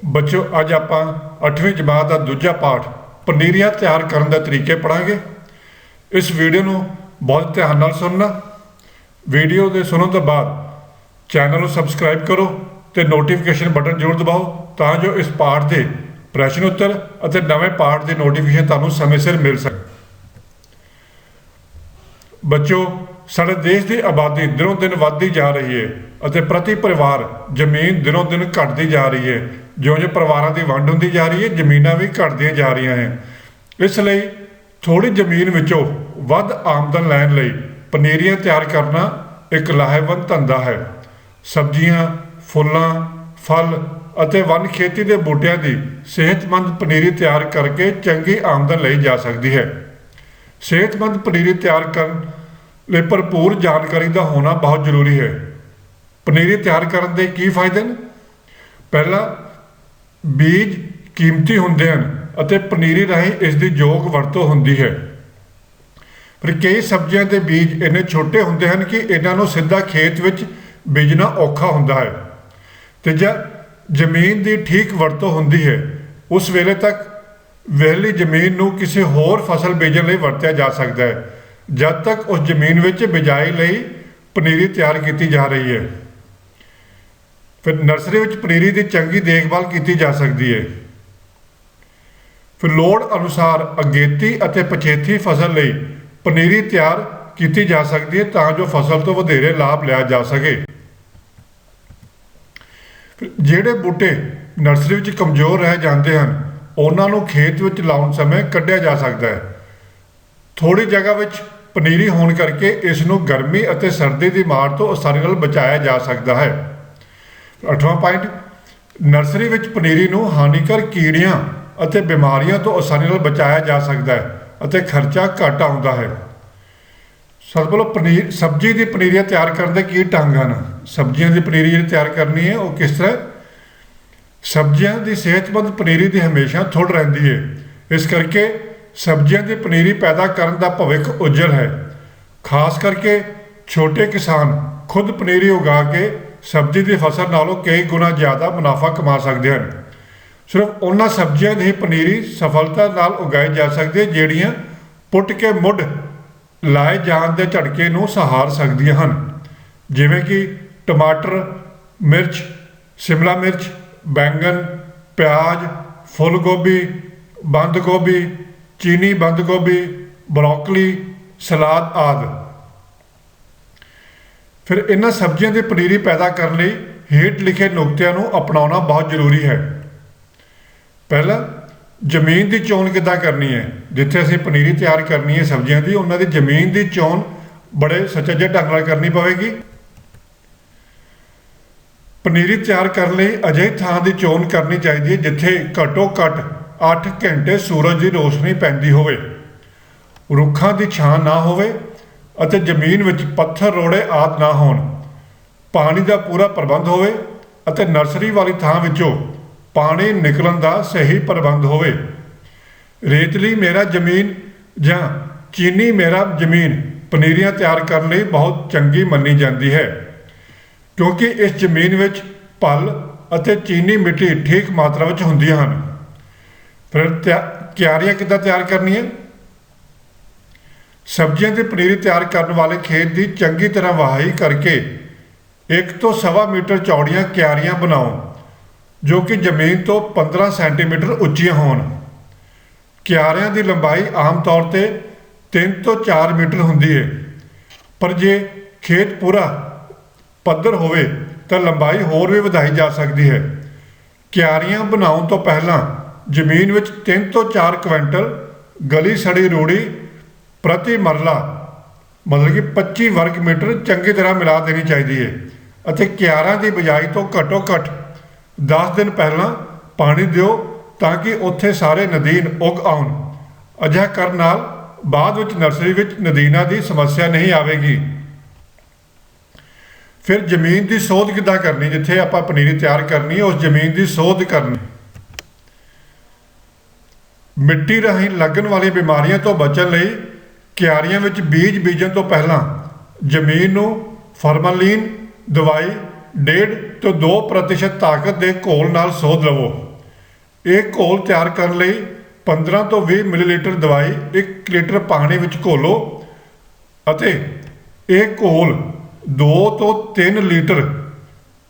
ਬੱਚਿਓ ਅੱਜ ਆਪਾਂ 8ਵੀਂ ਜਮਾਤ ਦਾ ਦੂਜਾ ਪਾਠ ਪਨੀਰੀਆਂ ਤਿਆਰ ਕਰਨ ਦੇ ਤਰੀਕੇ ਪੜਾਂਗੇ। ਇਸ ਵੀਡੀਓ ਨੂੰ ਬਹੁਤ ਧਿਆਨ ਨਾਲ ਸੁਣਨਾ। ਵੀਡੀਓ ਦੇ ਸੁਣਨ ਤੋਂ ਬਾਅਦ ਚੈਨਲ ਨੂੰ ਸਬਸਕ੍ਰਾਈਬ ਕਰੋ ਤੇ ਨੋਟੀਫਿਕੇਸ਼ਨ ਬਟਨ ਜ਼ਰੂਰ ਦਬਾਓ ਤਾਂ ਜੋ ਇਸ ਪਾਠ ਦੇ ਪ੍ਰਸ਼ਨ ਉੱਤਰ ਅਤੇ ਨਵੇਂ ਪਾਠ ਦੀ ਨੋਟੀਫਿਕੇਸ਼ਨ ਤੁਹਾਨੂੰ ਸਮੇਂ ਸਿਰ ਮਿਲ ਸਕੇ। ਬੱਚਿਓ ਸਾਡੇ ਦੇਸ਼ ਦੀ ਆਬਾਦੀ ਦਿਨੋਂ ਦਿਨ ਵੱਧਦੀ ਜਾ ਰਹੀ ਹੈ ਅਤੇ ਪ੍ਰਤੀ ਪਰਿਵਾਰ ਜ਼ਮੀਨ ਦਿਨੋਂ ਦਿਨ ਘਟਦੀ ਜਾ ਰਹੀ ਹੈ। ਜਿਉਂ-ਜਿਉਂ ਪਰਿਵਾਰਾਂ ਦੀ ਵੰਡ ਹੁੰਦੀ ਜਾ ਰਹੀ ਹੈ ਜ਼ਮੀਨਾਂ ਵੀ ਘਟਦੀਆਂ ਜਾ ਰਹੀਆਂ ਹਨ। ਇਸ ਲਈ ਥੋੜੀ ਜ਼ਮੀਨ ਵਿੱਚੋਂ ਵੱਧ ਆਮਦਨ ਲੈਣ ਲਈ ਪਨੀਰੀਆਂ ਤਿਆਰ ਕਰਨਾ ਇੱਕ ਲਾਹੇਵੰਦ ਧੰਦਾ ਹੈ। ਸਬਜ਼ੀਆਂ, ਫੁੱਲਾਂ, ਫਲ ਅਤੇ ਵਨ ਖੇਤੀ ਦੇ ਬੂਟਿਆਂ ਦੀ ਸਿਹਤਮੰਦ ਪਨੀਰੀ ਤਿਆਰ ਕਰਕੇ ਚੰਗੀ ਆਮਦਨ ਲਈ ਜਾ ਸਕਦੀ ਹੈ। ਸਿਹਤਮੰਦ ਪਨੀਰੀ ਤਿਆਰ ਕਰਨ ਲਈ ਭਰਪੂਰ ਜਾਣਕਾਰੀ ਦਾ ਹੋਣਾ ਬਹੁਤ ਜ਼ਰੂਰੀ ਹੈ। ਪਨੀਰੀ ਤਿਆਰ ਕਰਨ ਦੇ ਕੀ ਫਾਇਦੇ ਨੇ? ਪਹਿਲਾ, ਬੀਜ ਕੀਮਤੀ ਹੁੰਦੇ ਹਨ ਅਤੇ ਪਨੀਰੀ ਰਾਹੀਂ ਇਸ ਦੀ ਯੋਗ ਵਰਤੋਂ ਹੁੰਦੀ ਹੈ। ਪਰ ਕਈ ਸਬਜ਼ੀਆਂ ਦੇ ਬੀਜ ਇੰਨੇ ਛੋਟੇ ਹੁੰਦੇ ਹਨ ਕਿ ਇਹਨਾਂ ਨੂੰ ਸਿੱਧਾ ਖੇਤ ਵਿੱਚ ਬੀਜਣਾ ਔਖਾ ਹੁੰਦਾ ਹੈ। ਤੀਜਾ, ਜ਼ਮੀਨ ਦੀ ਠੀਕ ਵਰਤੋਂ ਹੁੰਦੀ ਹੈ। ਉਸ ਵੇਲੇ ਤੱਕ ਵਿਹਲੀ ਜ਼ਮੀਨ ਨੂੰ ਕਿਸੇ ਹੋਰ ਫਸਲ ਬੀਜਣ ਲਈ ਵਰਤਿਆ ਜਾ ਸਕਦਾ ਹੈ ਜਦ ਤੱਕ ਉਸ ਜ਼ਮੀਨ ਵਿੱਚ ਬਿਜਾਈ ਲਈ ਪਨੀਰੀ ਤਿਆਰ ਕੀਤੀ ਜਾ ਰਹੀ ਹੈ। ਫਿਰ ਨਰਸਰੀ ਵਿੱਚ ਪਨੀਰੀ ਦੀ ਚੰਗੀ ਦੇਖਭਾਲ ਕੀਤੀ ਜਾ ਸਕਦੀ ਹੈ। ਫਿਰ ਲੋੜ ਅਨੁਸਾਰ ਅਗੇਤੀ ਅਤੇ ਪਛੇਤੀ ਫਸਲ ਲਈ ਪਨੀਰੀ ਤਿਆਰ ਕੀਤੀ ਜਾ ਸਕਦੀ ਹੈ ਤਾਂ ਜੋ ਫਸਲ ਤੋਂ ਵਧੇਰੇ ਲਾਭ ਲਿਆ ਜਾ ਸਕੇ। ਜਿਹੜੇ ਬੂਟੇ ਨਰਸਰੀ ਵਿੱਚ ਕਮਜ਼ੋਰ ਰਹਿ ਜਾਂਦੇ ਹਨ ਉਹਨਾਂ ਨੂੰ ਖੇਤ ਵਿੱਚ ਲਾਉਣ ਸਮੇਂ ਕੱਢਿਆ ਜਾ ਸਕਦਾ ਹੈ। ਥੋੜੀ ਜਗ੍ਹਾ ਵਿੱਚ ਪਨੀਰੀ ਹੋਣ ਕਰਕੇ ਇਸ ਨੂੰ ਗਰਮੀ ਅਤੇ ਸਰਦੀ ਦੀ ਮਾਰ ਤੋਂ ਆਸਾਨੀ ਨਾਲ ਬਚਾਇਆ ਜਾ ਸਕਦਾ ਹੈ। 8ਵਾਂ ਪੁਆਇੰਟ, ਨਰਸਰੀ ਵਿੱਚ ਪਨੀਰੀ ਨੂੰ ਹਾਨੀਕਾਰਕ ਕੀੜਿਆਂ ਅਤੇ ਬਿਮਾਰੀਆਂ ਤੋਂ ਆਸਾਨੀ ਨਾਲ ਬਚਾਇਆ ਜਾ ਸਕਦਾ ਹੈ ਅਤੇ ਖਰਚਾ ਘੱਟ ਆਉਂਦਾ ਹੈ। ਸਭ ਤੋਂ ਪਹਿਲਾਂ ਸਬਜ਼ੀ ਦੀ ਪਨੀਰੀਆਂ ਤਿਆਰ ਕਰਨ ਦੇ ਕੀ ਢੰਗ ਹਨ? ਸਬਜ਼ੀਆਂ ਦੀ ਪਨੀਰੀ ਜਿਹੜੀ ਤਿਆਰ ਕਰਨੀ ਹੈ ਉਹ ਕਿਸ ਤਰ੍ਹਾਂ? ਸਬਜ਼ੀਆਂ ਦੀ ਸਿਹਤਮੰਦ ਪਨੀਰੀ ਦੀ ਹਮੇਸ਼ਾ ਥੁੜ ਰਹਿੰਦੀ ਹੈ। ਇਸ ਕਰਕੇ ਸਬਜ਼ੀਆਂ ਦੀ ਪਨੀਰੀ ਪੈਦਾ ਕਰਨ ਦਾ ਭਵਿੱਖ ਉਜਲ ਹੈ। ਖਾਸ ਕਰਕੇ ਛੋਟੇ ਕਿਸਾਨ ਖੁਦ ਪਨੀਰੀ ਉਗਾ ਕੇ ਸਬਜ਼ੀ ਦੀ ਫਸਲ ਨਾਲੋਂ ਕਈ ਗੁਣਾ ਜ਼ਿਆਦਾ ਮੁਨਾਫਾ ਕਮਾ ਸਕਦੇ ਹਨ। ਸਿਰਫ ਉਹਨਾਂ ਸਬਜ਼ੀਆਂ ਦੀ ਪਨੀਰੀ ਸਫਲਤਾ ਨਾਲ ਉਗਾਈ ਜਾ ਸਕਦੀ ਹੈ ਜਿਹੜੀਆਂ ਪੁੱਟ ਕੇ ਮੁੱਢ ਲਾਏ ਜਾਣ ਦੇ ਝਟਕੇ ਨੂੰ ਸਹਾਰ ਸਕਦੀਆਂ ਹਨ, ਜਿਵੇਂ ਕਿ ਟਮਾਟਰ, ਮਿਰਚ, ਸ਼ਿਮਲਾ ਮਿਰਚ, ਬੈਂਗਣ, ਪਿਆਜ਼, ਫੁੱਲ ਗੋਭੀ, ਬੰਦ ਗੋਭੀ, ਚੀਨੀ ਬੰਦ ਗੋਭੀ, ਬਰੋਕਲੀ, ਸਲਾਦ ਆਦਿ। ਫਿਰ ਇਹਨਾਂ ਸਬਜ਼ੀਆਂ ਦੀ ਪਨੀਰੀ ਪੈਦਾ ਕਰਨ ਲਈ ਹੇਠ ਲਿਖੇ ਨੁਕਤਿਆਂ ਨੂੰ ਅਪਣਾਉਣਾ ਬਹੁਤ ਜ਼ਰੂਰੀ ਹੈ। ਪਹਿਲਾ, ਜ਼ਮੀਨ ਦੀ ਚੋਣ ਕਿੱਦਾਂ ਕਰਨੀ ਹੈ? ਜਿੱਥੇ ਅਸੀਂ ਪਨੀਰੀ ਤਿਆਰ ਕਰਨੀ ਹੈ ਸਬਜ਼ੀਆਂ ਦੀ, ਉਹਨਾਂ ਦੀ ਜ਼ਮੀਨ ਦੀ ਚੋਣ ਬੜੇ ਸੁਚੱਜੇ ਢੰਗ ਨਾਲ ਕਰਨੀ ਪਵੇਗੀ। ਪਨੀਰੀ ਤਿਆਰ ਕਰਨ ਲਈ ਅਜਿਹੀ ਥਾਂ ਦੀ ਚੋਣ ਕਰਨੀ ਚਾਹੀਦੀ ਹੈ ਜਿੱਥੇ ਘੱਟੋ ਘੱਟ 8 ਘੰਟੇ ਸੂਰਜ ਦੀ ਰੋਸ਼ਨੀ ਪੈਂਦੀ ਹੋਵੇ, ਰੁੱਖਾਂ ਦੀ ਛਾਂ ਨਾ ਹੋਵੇ ਅਤੇ ਜ਼ਮੀਨ ਵਿੱਚ ਪੱਥਰ ਰੋੜੇ ਆਦਿ ਨਾ ਹੋਣ। ਪਾਣੀ ਦਾ ਪੂਰਾ ਪ੍ਰਬੰਧ ਹੋਵੇ ਅਤੇ ਨਰਸਰੀ ਵਾਲੀ ਥਾਂ ਵਿੱਚੋਂ ਪਾਣੀ ਨਿਕਲਣ ਦਾ ਸਹੀ ਪ੍ਰਬੰਧ ਹੋਵੇ। ਰੇਤਲੀ ਮੇਰਾ ਜ਼ਮੀਨ ਜਾਂ ਚੀਨੀ ਮੇਰਾ ਜ਼ਮੀਨ ਪਨੀਰੀਆਂ ਤਿਆਰ ਕਰਨ ਲਈ ਬਹੁਤ ਚੰਗੀ ਮੰਨੀ ਜਾਂਦੀ ਹੈ ਕਿਉਂਕਿ ਇਸ ਜ਼ਮੀਨ ਵਿੱਚ ਭਲ ਅਤੇ ਚੀਨੀ ਮਿੱਟੀ ਠੀਕ ਮਾਤਰਾ ਵਿੱਚ ਹੁੰਦੀਆਂ ਹਨ। ਫਿਰ ਕਿਆਰੀਆਂ ਕਿੱਦਾਂ ਤਿਆਰ ਕਰਨੀਆਂ? ਸਬਜ਼ੀਆਂ ਦੀ ਪਨੀਰੀ ਤਿਆਰ ਕਰਨ ਵਾਲੇ ਖੇਤ ਦੀ ਚੰਗੀ ਤਰ੍ਹਾਂ ਵਾਹੀ ਕਰਕੇ 1 ਤੋਂ 1.25 ਮੀਟਰ ਚੌੜੀਆਂ ਕਿਆਰੀਆਂ ਬਣਾਓ ਜੋ ਕਿ ਜ਼ਮੀਨ ਤੋਂ 15 ਸੈਂਟੀਮੀਟਰ ਉੱਚੀਆਂ ਹੋਣ। ਕਿਆਰੀਆਂ ਦੀ ਲੰਬਾਈ ਆਮ ਤੌਰ ਤੇ 3 ਤੋਂ 4 ਮੀਟਰ ਹੁੰਦੀ ਹੈ, ਪਰ ਜੇ ਖੇਤ ਪੂਰਾ ਪੱਧਰ ਹੋਵੇ ਤਾਂ ਲੰਬਾਈ ਹੋਰ ਵੀ ਵਧਾਈ ਜਾ ਸਕਦੀ ਹੈ। ਕਿਆਰੀਆਂ ਬਣਾਉਣ ਤੋਂ ਪਹਿਲਾਂ ਜ਼ਮੀਨ ਵਿੱਚ 3 ਤੋਂ 4 ਕੁਇੰਟਲ ਗਲੀ ਸੜੀ ਰੂੜੀ ਪ੍ਰਤੀ ਮਰਲਾ ਮਤਲਬ ਕਿ 25 ਵਰਗ ਮੀਟਰ ਚੰਗੀ ਤਰ੍ਹਾਂ ਮਿਲਾ ਦੇਣੀ ਚਾਹੀਦੀ ਹੈ ਅਤੇ ਕਿਆਰਾਂ ਦੀ ਬਿਜਾਈ ਤੋਂ ਘੱਟੋ ਘੱਟ 10 ਦਿਨ ਪਹਿਲਾਂ ਪਾਣੀ ਦਿਓ ਤਾਂ ਕਿ ਉੱਥੇ ਸਾਰੇ ਨਦੀਨ ਉੱਗ ਆਉਣ। ਅਜਿਹਾ ਕਰਨ ਨਾਲ ਬਾਅਦ ਵਿੱਚ ਨਰਸਰੀ ਵਿੱਚ ਨਦੀਨਾਂ ਦੀ ਸਮੱਸਿਆ ਨਹੀਂ ਆਵੇਗੀ। ਫਿਰ ਜ਼ਮੀਨ ਦੀ ਸੋਧ ਕਿੱਦਾਂ ਕਰਨੀ? ਜਿੱਥੇ ਆਪਾਂ ਪਨੀਰੀ ਤਿਆਰ ਕਰਨੀ ਹੈ ਉਸ ਜ਼ਮੀਨ ਦੀ ਸੋਧ ਕਰਨੀ। ਮਿੱਟੀ ਰਾਹੀਂ ਲੱਗਣ ਵਾਲੀਆਂ ਬਿਮਾਰੀਆਂ ਤੋਂ ਬਚਣ ਲਈ ਕਿਆਰੀਆਂ ਵਿੱਚ ਬੀਜ ਬੀਜਣ ਤੋਂ ਪਹਿਲਾਂ ਜ਼ਮੀਨ ਨੂੰ ਫਾਰਮਾਲੀਨ ਦਵਾਈ 1.5 ਤੋਂ 2% ਤਾਕਤ ਦੇ ਘੋਲ ਨਾਲ ਸੋਧ ਲਵੋ। ਇਹ ਘੋਲ ਤਿਆਰ ਕਰਨ ਲਈ 15 ਤੋਂ 20 ਮਿਲੀਲੀਟਰ ਦਵਾਈ 1 ਲੀਟਰ ਪਾਣੀ ਵਿੱਚ ਘੋਲੋ ਅਤੇ ਇਹ ਘੋਲ 2 ਤੋਂ 3 ਲੀਟਰ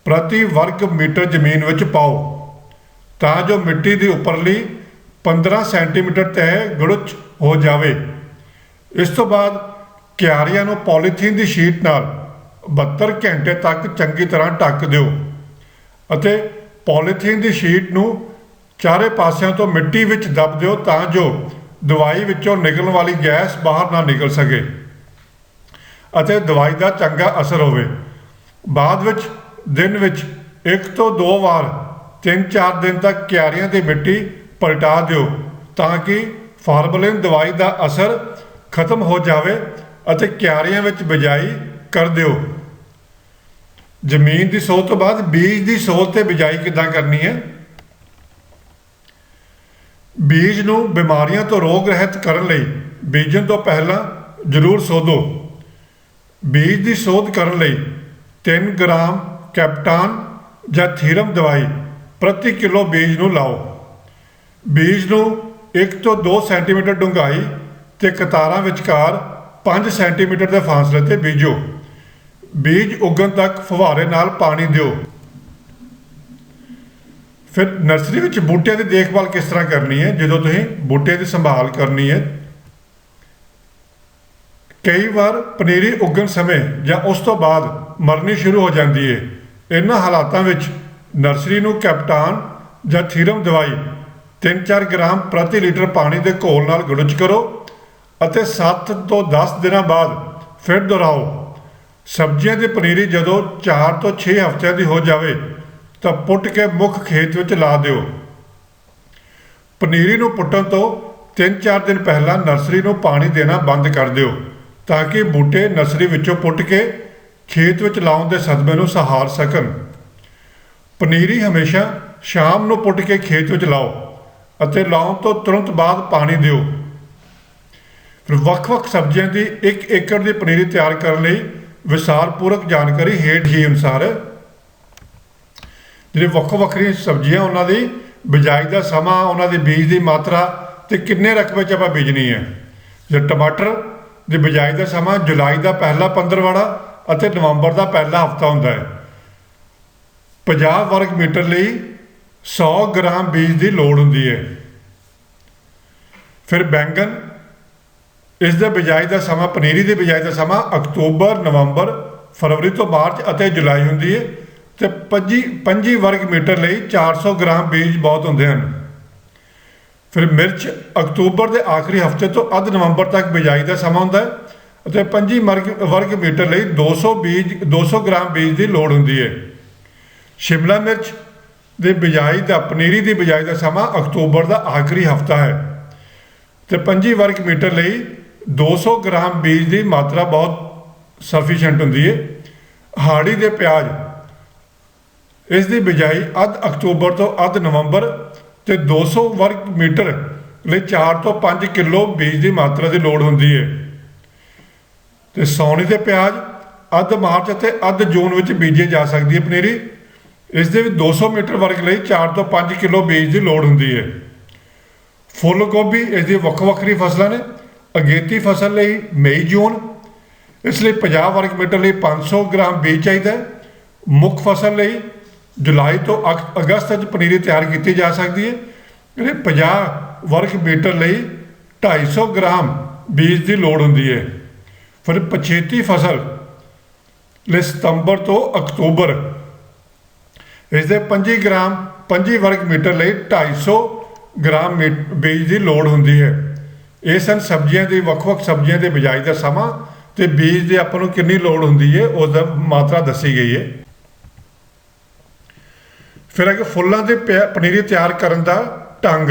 ਪ੍ਰਤੀ ਵਰਗ ਮੀਟਰ ਜ਼ਮੀਨ ਵਿੱਚ ਪਾਓ ਤਾਂ ਜੋ ਮਿੱਟੀ ਦੀ ਉੱਪਰਲੀ 15 ਸੈਂਟੀਮੀਟਰ ਤਹਿ ਗੜੁਚ ਹੋ ਜਾਵੇ। ਇਸ ਤੋਂ ਬਾਅਦ ਕਿਆਰੀਆਂ ਨੂੰ ਪੋਲੀਥੀਨ ਦੀ ਸ਼ੀਟ ਨਾਲ 72 ਘੰਟੇ ਤੱਕ ਚੰਗੀ ਤਰ੍ਹਾਂ ਢੱਕ ਦਿਓ ਅਤੇ ਪੋਲੀਥੀਨ ਦੀ ਸ਼ੀਟ ਨੂੰ ਚਾਰੇ ਪਾਸਿਆਂ ਤੋਂ ਮਿੱਟੀ ਵਿੱਚ ਦੱਬ ਦਿਓ ਤਾਂ ਜੋ ਦਵਾਈ ਵਿੱਚੋਂ ਨਿਕਲਣ ਵਾਲੀ ਗੈਸ ਬਾਹਰ ਨਾ ਨਿਕਲ ਸਕੇ ਅਤੇ ਦਵਾਈ ਦਾ ਚੰਗਾ ਅਸਰ ਹੋਵੇ। ਬਾਅਦ ਵਿੱਚ ਦਿਨ ਵਿੱਚ 1 ਤੋਂ 2 ਵਾਰ 3-4 ਦਿਨ ਤੱਕ ਕਿਆਰੀਆਂ ਦੀ ਮਿੱਟੀ ਪਲਟਾ ਦਿਓ ਤਾਂ ਕਿ ਫਾਰਮਲਿਨ ਦਵਾਈ ਦਾ ਅਸਰ ਖਤਮ ਹੋ ਜਾਵੇ ਅਤੇ ਕਿਆਰੀਆਂ ਵਿੱਚ ਬਿਜਾਈ ਕਰ ਦਿਓ। ਜ਼ਮੀਨ ਦੀ ਸੋਧ ਤੋਂ ਬਾਅਦ ਬੀਜ ਦੀ ਸੋਧ ਤੇ ਬਿਜਾਈ ਕਿੱਦਾਂ ਕਰਨੀ ਹੈ? ਬੀਜ ਨੂੰ ਬਿਮਾਰੀਆਂ ਤੋਂ ਰੋਗ ਰਹਿਤ ਕਰਨ ਲਈ ਬੀਜਣ ਤੋਂ ਪਹਿਲਾਂ ਜ਼ਰੂਰ ਸੋਧੋ। ਬੀਜ ਦੀ ਸੋਧ ਕਰਨ ਲਈ 3 ਗ੍ਰਾਮ ਕੈਪਟਾਨ ਜਾਂ ਥੀਰਮ ਦਵਾਈ ਪ੍ਰਤੀ ਕਿਲੋ ਬੀਜ ਨੂੰ ਲਾਓ। ਬੀਜ ਨੂੰ 1 ਤੋਂ 2 ਸੈਂਟੀਮੀਟਰ ਡੂੰਘਾਈ ਤੇ ਕਤਾਰਾਂ ਵਿਚਕਾਰ 5 ਸੈਂਟੀਮੀਟਰ ਦੇ ਫਾਸਲੇ ਤੇ ਬੀਜੋ। ਬੀਜ ਉੱਗਣ ਤੱਕ ਫੁਹਾਰੇ ਨਾਲ ਪਾਣੀ ਦਿਓ। ਫਿਰ ਨਰਸਰੀ ਵਿੱਚ ਬੂਟਿਆਂ ਦੀ ਦੇਖਭਾਲ ਕਿਸ ਤਰ੍ਹਾਂ ਕਰਨੀ ਹੈ? ਜਦੋਂ ਤੁਸੀਂ ਬੂਟੇ ਦੀ ਸੰਭਾਲ ਕਰਨੀ ਹੈ, ਕਈ ਵਾਰ ਪਨੀਰੀ ਉੱਗਣ ਸਮੇਂ ਜਾਂ ਉਸ ਤੋਂ ਬਾਅਦ ਮਰਨੀ ਸ਼ੁਰੂ ਹੋ ਜਾਂਦੀ ਹੈ। ਇਹਨਾਂ ਹਾਲਾਤਾਂ ਵਿੱਚ ਨਰਸਰੀ ਨੂੰ ਕੈਪਟਾਨ ਜਾਂ ਥੀਰਮ ਦਵਾਈ 3-4 ਗ੍ਰਾਮ ਪ੍ਰਤੀ ਲੀਟਰ ਪਾਣੀ ਦੇ ਘੋਲ ਨਾਲ ਗੜੁਚ ਕਰੋ ਅਤੇ 7 ਤੋਂ 10 ਦਿਨਾਂ ਬਾਅਦ ਫਿਰ ਦੁਹਰਾਓ। ਸਬਜ਼ੀਆਂ ਦੀ ਪਨੀਰੀ ਜਦੋਂ 4 ਤੋਂ 6 ਹਫ਼ਤਿਆਂ ਦੀ ਹੋ ਜਾਵੇ ਤਾਂ ਪੁੱਟ ਕੇ ਮੁੱਖ ਖੇਤ ਵਿੱਚ ਲਾ ਦਿਓ। ਪਨੀਰੀ ਨੂੰ ਪੁੱਟਣ ਤੋਂ 3-4 ਦਿਨ ਪਹਿਲਾਂ ਨਰਸਰੀ ਨੂੰ ਪਾਣੀ ਦੇਣਾ ਬੰਦ ਕਰ ਦਿਓ ਤਾਂ ਕਿ ਬੂਟੇ ਨਰਸਰੀ ਵਿੱਚੋਂ ਪੁੱਟ ਕੇ ਖੇਤ ਵਿੱਚ ਲਾਉਣ ਦੇ ਸਦਮੇ ਨੂੰ ਸਹਾਰ ਸਕਣ। ਪਨੀਰੀ ਹਮੇਸ਼ਾ ਸ਼ਾਮ ਨੂੰ ਪੁੱਟ ਕੇ ਖੇਤ ਵਿੱਚ ਲਾਓ ਅਤੇ ਲਾਉਣ ਤੋਂ ਤੁਰੰਤ ਬਾਅਦ ਪਾਣੀ ਦਿਓ। ਫਿਰ ਵੱਖ-ਵੱਖ ਸਬਜ਼ੀਆਂ ਦੀ 1 ਏਕੜ ਦੀ ਪਨੀਰੀ ਤਿਆਰ ਕਰਨ ਲਈ ਵਿਸਥਾਰਪੂਰਕ ਜਾਣਕਾਰੀ ਹੇਠ ਹੀ ਅਨੁਸਾਰ ਹੈ। ਜਿਹੜੇ ਵੱਖੋ-ਵੱਖਰੀਆਂ ਸਬਜ਼ੀਆਂ ਉਹਨਾਂ ਦੀ ਬਿਜਾਈ ਦਾ ਸਮਾਂ, ਉਹਨਾਂ ਦੇ ਬੀਜ ਦੀ ਮਾਤਰਾ ਤੇ ਕਿੰਨੇ ਰਕਬੇ 'ਚ ਆਪਾਂ ਬੀਜਣੀ ਹੈ। ਜੇ ਟਮਾਟਰ ਦੀ ਬਿਜਾਈ ਦਾ ਸਮਾਂ ਜੁਲਾਈ ਦਾ ਪਹਿਲਾ 15ਵਾੜਾ ਅਤੇ ਨਵੰਬਰ ਦਾ ਪਹਿਲਾ ਹਫ਼ਤਾ ਹੁੰਦਾ ਹੈ। 50 ਵਰਗ ਮੀਟਰ ਲਈ 100 ਗ੍ਰਾਮ ਬੀਜ ਦੀ ਲੋੜ ਹੁੰਦੀ ਹੈ। ਫਿਰ ਬੈਂਗਨ, ਇਸ ਦੇ ਬਿਜਾਈ ਦਾ ਸਮਾਂ, ਪਨੀਰੀ ਦੀ ਬਿਜਾਈ ਦਾ ਸਮਾਂ ਅਕਤੂਬਰ, ਨਵੰਬਰ, ਫਰਵਰੀ ਤੋਂ ਮਾਰਚ ਅਤੇ ਜੁਲਾਈ ਹੁੰਦੀ ਹੈ ਤੇ 25 ਵਰਗ ਮੀਟਰ ਲਈ 400 ਗ੍ਰਾਮ ਬੀਜ ਬਹੁਤ ਹੁੰਦੇ ਹਨ। ਫਿਰ ਮਿਰਚ ਅਕਤੂਬਰ ਦੇ ਆਖਰੀ ਹਫ਼ਤੇ ਤੋਂ ਅੱਧ ਨਵੰਬਰ ਤੱਕ ਬਿਜਾਈ ਦਾ ਸਮਾਂ ਹੁੰਦਾ ਹੈ ਅਤੇ 25 ਵਰਗ ਮੀਟਰ ਲਈ 200 ਗ੍ਰਾਮ ਬੀਜ ਦੀ ਲੋੜ ਹੁੰਦੀ ਹੈ। ਸ਼ਿਮਲਾ ਮਿਰਚ ਦੇ ਬਿਜਾਈ ਦਾ, ਪਨੀਰੀ ਦੀ ਬਿਜਾਈ ਦਾ ਸਮਾਂ ਅਕਤੂਬਰ ਦਾ ਆਖਰੀ ਹਫ਼ਤਾ ਹੈ ਤੇ 25 ਵਰਗ ਮੀਟਰ ਲਈ 200 ਗ੍ਰਾਮ ਬੀਜ ਦੀ ਮਾਤਰਾ ਬਹੁਤ ਸਫੀਸ਼ੀਐਂਟ ਹੁੰਦੀ ਹੈ। ਹਾੜੀ ਦੇ ਪਿਆਜ਼, ਇਸ ਦੀ ਬਿਜਾਈ ਅੱਧ ਅਕਤੂਬਰ ਤੋਂ ਅੱਧ ਨਵੰਬਰ ਤੇ 200 ਵਰਗ ਮੀਟਰ ਲਈ 4 ਤੋਂ 5 ਕਿਲੋ ਬੀਜ ਦੀ ਮਾਤਰਾ ਦੀ ਲੋੜ ਹੁੰਦੀ ਹੈ। ਤੇ ਸੌਣੀ ਦੇ ਪਿਆਜ਼ ਅੱਧ ਮਾਰਚ ਅਤੇ ਅੱਧ ਜੂਨ ਵਿੱਚ ਬੀਜੇ ਜਾ ਸਕਦੀ ਹੈ ਪਨੀਰੀ। ਇਸ ਦੇ ਵਿੱਚ 200 ਮੀਟਰ ਵਰਗ ਲਈ 4 ਤੋਂ 5 ਕਿਲੋ ਬੀਜ ਦੀ ਲੋੜ ਹੁੰਦੀ ਹੈ। ਫੁੱਲ ਗੋਭੀ, ਇਸ ਦੀ ਵੱਖੋ ਵੱਖਰੀ ਫਸਲਾਂ ਨੇ। ਅਗੇਤੀ ਫਸਲ ਲਈ ਮਈ ਜੂਨ, ਇਸ ਲਈ 50 ਵਰਗ ਮੀਟਰ ਲਈ 500 ਗ੍ਰਾਮ ਬੀਜ ਚਾਹੀਦਾ ਹੈ। ਮੁੱਖ ਫਸਲ ਲਈ ਜੁਲਾਈ ਤੋਂ ਅਗਸਤ ਵਿੱਚ ਪਨੀਰੀ ਤਿਆਰ ਕੀਤੀ ਜਾ ਸਕਦੀ ਹੈ। 50 ਵਰਗ ਮੀਟਰ ਲਈ 250 ਗ੍ਰਾਮ ਬੀਜ ਦੀ ਲੋੜ ਹੁੰਦੀ ਹੈ। ਫਿਰ ਪਛੇਤੀ ਫਸਲ ਲਈ ਸਤੰਬਰ ਤੋਂ ਅਕਤੂਬਰ, ਇਸ ਦੇ 25 ਵਰਗ ਮੀਟਰ ਲਈ 250 ਗ੍ਰਾਮ ਬੀਜ ਦੀ ਲੋੜ ਹੁੰਦੀ ਹੈ। ਇਹ ਸਨ ਸਬਜ਼ੀਆਂ ਦੀ, ਵੱਖ-ਵੱਖ ਸਬਜ਼ੀਆਂ ਦੇ ਬਿਜਾਈ ਦਾ ਸਮਾਂ ਤੇ ਬੀਜ ਦੀ ਆਪਾਂ ਨੂੰ ਕਿੰਨੀ ਲੋੜ ਹੁੰਦੀ ਹੈ ਉਸ ਦਾ ਮਾਤਰਾ ਦੱਸੀ ਗਈ ਹੈ। ਫਿਰ ਅੱਗੇ ਫੁੱਲਾਂ ਦੀ ਪਨੀਰੀ ਤਿਆਰ ਕਰਨ ਦਾ ਢੰਗ।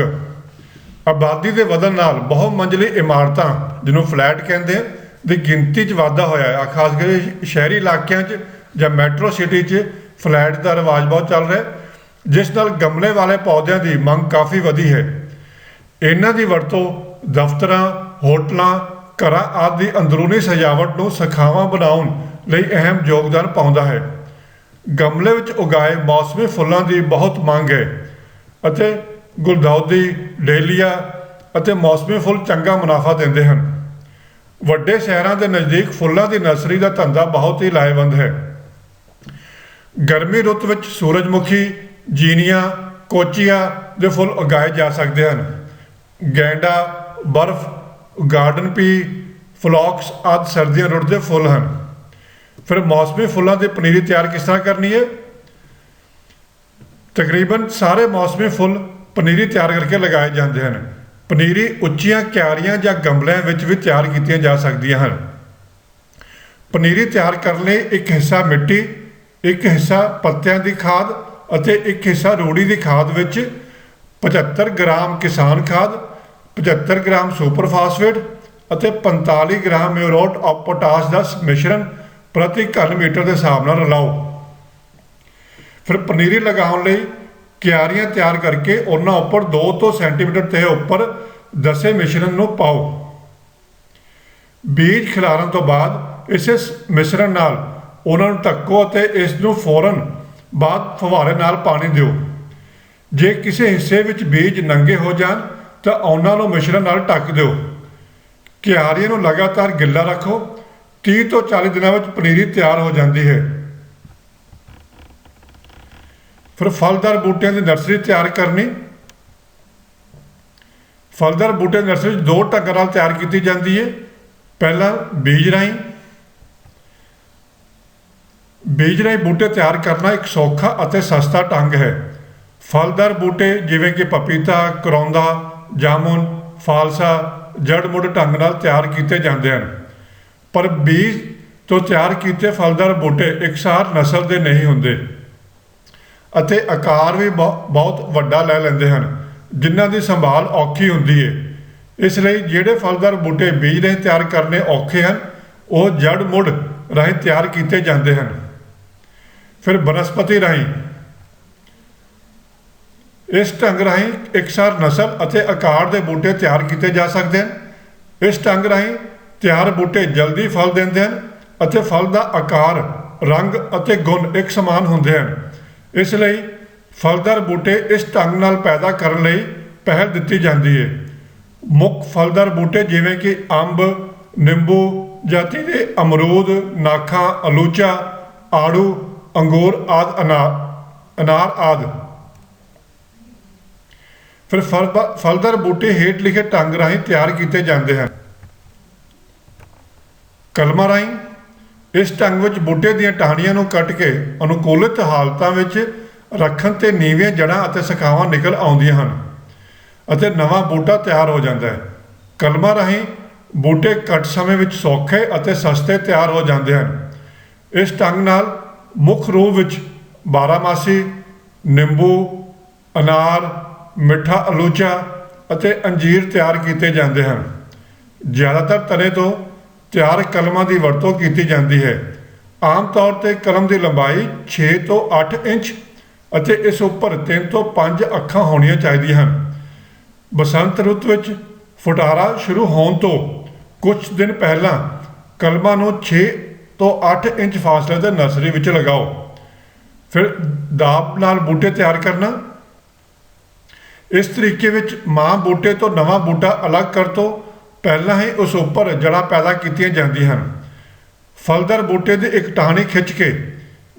ਆਬਾਦੀ ਦੇ ਵਧਣ ਨਾਲ ਬਹੁ ਮੰਜ਼ਲੀ ਇਮਾਰਤਾਂ, ਜਿਹਨੂੰ ਫਲੈਟ ਕਹਿੰਦੇ ਆ, ਦੀ ਗਿਣਤੀ 'ਚ ਵਾਧਾ ਹੋਇਆ ਹੈ। ਖਾਸ ਕਰਕੇ ਸ਼ਹਿਰੀ ਇਲਾਕਿਆਂ 'ਚ ਜਾਂ ਮੈਟਰੋ ਸਿਟੀ 'ਚ ਫਲੈਟ ਦਾ ਰਿਵਾਜ ਬਹੁਤ ਚੱਲ ਰਿਹਾ, ਜਿਸ ਨਾਲ ਗਮਲੇ ਵਾਲੇ ਪੌਦਿਆਂ ਦੀ ਮੰਗ ਕਾਫੀ ਵਧੀ ਹੈ। ਇਹਨਾਂ ਦੀ ਵਰਤੋਂ ਦਫ਼ਤਰਾਂ, ਹੋਟਲਾਂ, ਘਰਾਂ ਆਦਿ ਦੀ ਅੰਦਰੂਨੀ ਸਜਾਵਟ ਨੂੰ ਸੁਖਾਵਾਂ ਬਣਾਉਣ ਲਈ ਅਹਿਮ ਯੋਗਦਾਨ ਪਾਉਂਦਾ ਹੈ। ਗਮਲੇ ਵਿੱਚ ਉਗਾਏ ਮੌਸਮੀ ਫੁੱਲਾਂ ਦੀ ਬਹੁਤ ਮੰਗ ਹੈ ਅਤੇ ਗੁਲਦਾਉਦੀ, ਡੇਲੀਆ ਅਤੇ ਮੌਸਮੀ ਫੁੱਲ ਚੰਗਾ ਮੁਨਾਫਾ ਦਿੰਦੇ ਹਨ। ਵੱਡੇ ਸ਼ਹਿਰਾਂ ਦੇ ਨਜ਼ਦੀਕ ਫੁੱਲਾਂ ਦੀ ਨਰਸਰੀ ਦਾ ਧੰਦਾ ਬਹੁਤ ਹੀ ਲਾਹੇਵੰਦ ਹੈ। ਗਰਮੀ ਰੁੱਤ ਵਿੱਚ ਸੂਰਜਮੁਖੀ, ਜੀਨੀਆ, ਕੋਚੀਆ ਦੇ ਫੁੱਲ ਉਗਾਏ ਜਾ ਸਕਦੇ ਹਨ। ਗੈਂਡਾ, ਬਰਫ਼, ਗਾਰਡਨ ਪੀ, ਫਲੋਕਸ ਆਦਿ ਸਰਦੀਆਂ ਰੁੱਤ ਦੇ ਫੁੱਲ ਹਨ। ਫਿਰ ਮੌਸਮੀ ਫੁੱਲਾਂ ਦੀ ਪਨੀਰੀ ਤਿਆਰ ਕਿਸ ਤਰ੍ਹਾਂ ਕਰਨੀ ਹੈ? ਤਕਰੀਬਨ ਸਾਰੇ ਮੌਸਮੀ ਫੁੱਲ ਪਨੀਰੀ ਤਿਆਰ ਕਰਕੇ ਲਗਾਏ ਜਾਂਦੇ ਹਨ। ਪਨੀਰੀ ਉੱਚੀਆਂ ਕਿਆਰੀਆਂ ਜਾਂ ਗਮਲਿਆਂ ਵਿੱਚ ਵੀ ਤਿਆਰ ਕੀਤੀਆਂ ਜਾ ਸਕਦੀਆਂ ਹਨ। ਪਨੀਰੀ ਤਿਆਰ ਕਰਨ ਲਈ ਇੱਕ ਹਿੱਸਾ ਮਿੱਟੀ, ਇੱਕ ਹਿੱਸਾ ਪੱਤਿਆਂ ਦੀ ਖਾਦ ਅਤੇ ਇੱਕ ਹਿੱਸਾ ਰੂੜੀ ਦੀ ਖਾਦ ਵਿੱਚ 75 ਗ੍ਰਾਮ ਕਿਸਾਨ ਖਾਦ, 75 ਗ੍ਰਾਮ ਸੁਪਰ ਫਾਸਫੇਟ ਅਤੇ 45 ਗ੍ਰਾਮ ਮਿਊਰੇਟ ਆਫ ਪੋਟਾਸ਼ ਦਾ ਮਿਸ਼ਰਣ ਪ੍ਰਤੀ ਘਨ ਮੀਟਰ ਦੇ ਹਿਸਾਬ ਨਾਲ ਰਲਾਓ। ਫਿਰ ਪਨੀਰੀ ਲਗਾਉਣ ਲਈ ਕਿਆਰੀਆਂ ਤਿਆਰ ਕਰਕੇ ਉਹਨਾਂ ਉੱਪਰ 2 ਤੋਂ ਸੈਂਟੀਮੀਟਰ ਤੇ ਉੱਪਰ ਦੱਸੇ ਮਿਸ਼ਰਣ ਨੂੰ ਪਾਓ। ਬੀਜ ਖਿਲਾਰਨ ਤੋਂ ਬਾਅਦ ਇਸੇ ਮਿਸ਼ਰਣ ਨਾਲ ਉਹਨਾਂ ਨੂੰ ਢੱਕੋ ਅਤੇ ਇਸ ਨੂੰ ਫੌਰਨ ਬਾਅਦ ਫੁਹਾਰੇ ਨਾਲ ਪਾਣੀ ਦਿਓ। ਜੇ ਕਿਸੇ ਹਿੱਸੇ ਵਿੱਚ ਬੀਜ ਨੰਗੇ ਹੋ ਜਾਣ ਤਾਂ ਉਹਨਾਂ ਨੂੰ ਮਿਸ਼ਰਣ ਨਾਲ ਢੱਕ ਦਿਓ। ਕਿਆਰੀਆਂ ਨੂੰ ਲਗਾਤਾਰ ਗਿੱਲਾ ਰੱਖੋ। 30 ਤੋਂ 40 ਦਿਨਾਂ ਵਿੱਚ ਪਨੀਰੀ ਤਿਆਰ ਹੋ ਜਾਂਦੀ ਹੈ। ਫਿਰ ਫਲਦਾਰ ਬੂਟਿਆਂ ਦੀ ਨਰਸਰੀ ਤਿਆਰ ਕਰਨੀ। ਫਲਦਾਰ ਬੂਟੇ ਦੀ ਨਰਸਰੀ 2 ਢੰਗਾਂ ਨਾਲ ਤਿਆਰ ਕੀਤੀ ਜਾਂਦੀ ਹੈ। ਪਹਿਲਾ ਬੀਜ ਰਾਹੀਂ ਬੂਟੇ ਤਿਆਰ ਕਰਨਾ ਇੱਕ ਸੌਖਾ ਅਤੇ ਸਸਤਾ ਢੰਗ ਹੈ। ਫਲਦਾਰ ਬੂਟੇ ਜਿਵੇਂ ਕਿ ਪਪੀਤਾ, ਕਰੌਂਦਾ, ਜਾਮੁਨ, ਫਾਲਸਾ ਜੜ ਮੁੱਢ ਢੰਗ ਨਾਲ ਤਿਆਰ ਕੀਤੇ ਜਾਂਦੇ ਹਨ। ਪਰ ਬੀਜ ਤੋਂ ਤਿਆਰ ਕੀਤੇ ਫਲਦਾਰ ਬੂਟੇ ਇਕਸਾਰ ਨਸਲ ਦੇ ਨਹੀਂ ਹੁੰਦੇ ਅਤੇ ਆਕਾਰ ਵੀ ਬਹੁਤ ਵੱਡਾ ਲੈ ਲੈਂਦੇ ਹਨ, ਜਿਨ੍ਹਾਂ ਦੀ ਸੰਭਾਲ ਔਖੀ ਹੁੰਦੀ ਹੈ। ਇਸ ਲਈ ਜਿਹੜੇ ਫਲਦਾਰ ਬੂਟੇ ਬੀਜ ਰਾਹੀਂ ਤਿਆਰ ਕਰਨੇ ਔਖੇ ਹਨ, ਉਹ ਜੜ ਮੁੱਢ ਰਾਹੀਂ ਤਿਆਰ ਕੀਤੇ ਜਾਂਦੇ ਹਨ। ਫਿਰ ਬਨਸਪਤੀ ਰਾਹੀਂ ਇਸ ਢੰਗ ਰਾਹੀਂ ਇਕਸਾਰ ਨਸਲ ਅਤੇ ਆਕਾਰ ਦੇ ਬੂਟੇ ਤਿਆਰ ਕੀਤੇ ਜਾ ਸਕਦੇ ਹਨ। ਇਸ ਢੰਗ ਰਾਹੀਂ ਤਿਆਰ ਬੂਟੇ ਜਲਦੀ ਫਲ ਦਿੰਦੇ ਹਨ ਅਤੇ ਫਲ ਦਾ ਆਕਾਰ, ਰੰਗ ਅਤੇ ਗੁਣ ਇੱਕ ਸਮਾਨ ਹੁੰਦੇ ਹਨ। ਇਸ ਲਈ ਫਲਦਾਰ ਬੂਟੇ ਇਸ ਢੰਗ ਨਾਲ ਪੈਦਾ ਕਰਨ ਲਈ ਪਹਿਲ ਦਿੱਤੀ ਜਾਂਦੀ ਹੈ। ਮੁੱਖ ਫਲਦਾਰ ਬੂਟੇ ਜਿਵੇਂ ਕਿ ਅੰਬ, ਨਿੰਬੂ ਜਾਤੀ ਦੇ, ਅਮਰੂਦ, ਨਾਖਾਂ, ਅਲੂਚਾ, ਆੜੂ, ਅੰਗੂਰ ਆਦਿ, ਅਨਾਰ ਆਦਿ। ਫਿਰ ਫਲਦਾਰ ਬੂਟੇ ਹੇਠ ਲਿਖੇ ਢੰਗ ਰਾਹੀਂ ਤਿਆਰ ਕੀਤੇ ਜਾਂਦੇ ਹਨ। ਕਲਮਾਂ ਰਾਹੀਂ ਇਸ ਢੰਗ ਵਿੱਚ ਬੂਟੇ ਦੀਆਂ ਟਾਹਣੀਆਂ ਨੂੰ ਕੱਟ ਕੇ ਅਨੁਕੂਲਿਤ ਹਾਲਤਾਂ ਵਿੱਚ ਰੱਖਣ ਤੇ ਨੀਵੀਆਂ ਜੜ੍ਹਾਂ ਅਤੇ ਸ਼ਾਖਾਵਾਂ ਨਿਕਲ ਆਉਂਦੀਆਂ ਹਨ ਅਤੇ ਨਵਾਂ ਬੂਟਾ ਤਿਆਰ ਹੋ ਜਾਂਦਾ ਹੈ। ਕਲਮਾਂ ਰਾਹੀਂ ਬੂਟੇ ਘੱਟ ਸਮੇਂ ਵਿੱਚ ਸੌਖੇ ਅਤੇ ਸਸਤੇ ਤਿਆਰ ਹੋ ਜਾਂਦੇ ਹਨ। ਇਸ ਢੰਗ ਨਾਲ ਮੁੱਖ ਰੂਪ ਵਿੱਚ ਬਾਰਾਮਾਸੀ, ਨਿੰਬੂ, ਅਨਾਰ, ਮਿੱਠਾ ਅਲੂਚਾ ਅਤੇ ਅੰਜੀਰ ਤਿਆਰ ਕੀਤੇ ਜਾਂਦੇ ਹਨ। ਜ਼ਿਆਦਾਤਰ ਤਣੇ ਤੋਂ ਤਿਆਰ ਕਲਮਾਂ ਦੀ ਵਰਤੋਂ ਕੀਤੀ ਜਾਂਦੀ ਹੈ। ਆਮ ਤੌਰ ਤੇ ਕਲਮ ਦੀ ਲੰਬਾਈ 6 ਤੋਂ 8 ਇੰਚ ਅਤੇ ਇਸ ਉੱਪਰ 3 ਤੋਂ 5 ਅੱਖਾਂ ਹੋਣੀਆਂ ਚਾਹੀਦੀਆਂ ਹਨ। ਬਸੰਤ ਰੁੱਤ ਵਿੱਚ ਫੁਟਾਰਾ ਸ਼ੁਰੂ ਹੋਣ ਤੋਂ ਕੁਝ ਦਿਨ ਪਹਿਲਾਂ ਕਲਮਾਂ ਨੂੰ 6 ਤੋਂ 8 ਇੰਚ ਫਾਸਲੇ ਤੇ ਨਰਸਰੀ ਵਿੱਚ ਲਗਾਓ। ਫਿਰ ਦਾਬ ਨਾਲ ਬੂਟੇ ਤਿਆਰ ਕਰਨਾ। ਇਸ ਤਰੀਕੇ ਵਿੱਚ ਮਾਂ ਬੂਟੇ ਤੋਂ ਨਵਾਂ ਬੂਟਾ ਅਲੱਗ ਕਰ ਤੋਂ ਪਹਿਲਾਂ ਹੀ ਉਸ ਉੱਪਰ ਜੜ੍ਹਾਂ ਪੈਦਾ ਕੀਤੀਆਂ ਜਾਂਦੀਆਂ ਹਨ। ਫਲਦਾਰ ਬੂਟੇ ਦੀ ਇੱਕ ਟਾਹਣੀ ਖਿੱਚ ਕੇ